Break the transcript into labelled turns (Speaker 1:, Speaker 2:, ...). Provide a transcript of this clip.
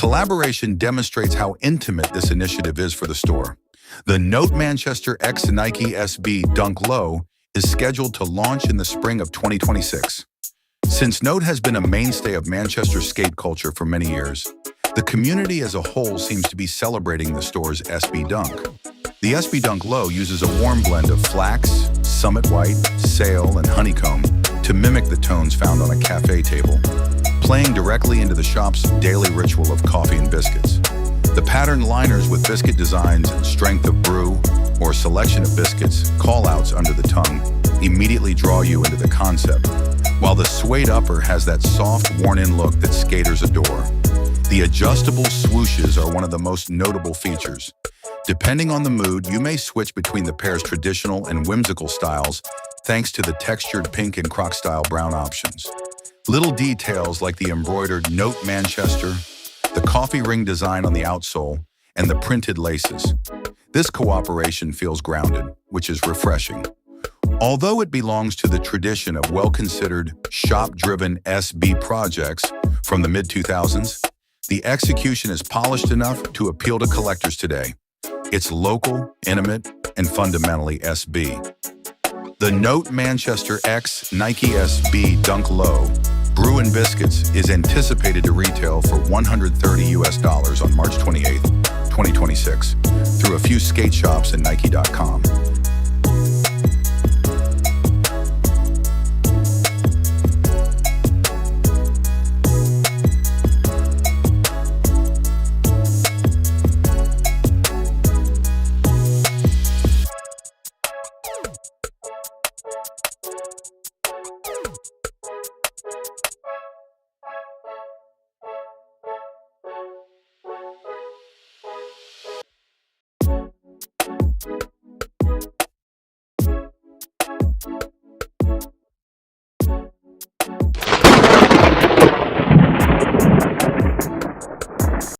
Speaker 1: collaboration demonstrates how intimate this initiative is for the store. The Note Manchester X Nike SB Dunk Low is scheduled to launch in the spring of 2026. Since Note has been a mainstay of Manchester skate culture for many years, the community as a whole seems to be celebrating the store's SB Dunk. The SB Dunk Low uses a warm blend of flax, summit white, sail, and honeycomb to mimic the tones found on a cafe table, playing directly into the shop's daily ritual of coffee and biscuits. The patterned liners with biscuit designs and strength of brew, or selection of biscuits, call-outs under the tongue, immediately draw you into the concept, while the suede upper has that soft, worn-in look that skaters adore. The adjustable swooshes are one of the most notable features. Depending on the mood, you may switch between the pair's traditional and whimsical styles thanks to the textured pink and croc-style brown options. Little details like the embroidered Note Manchester, the coffee ring design on the outsole, and the printed laces. This cooperation feels grounded, which is refreshing. Although it belongs to the tradition of well-considered, shop-driven SB projects from the mid-2000s, the execution is polished enough to appeal to collectors today. It's local, intimate, and fundamentally SB. The Note Manchester X Nike SB Dunk Low Brew and Biscuits is anticipated to retail for $130 on March 28, 2026, through a few skate shops and Nike.com.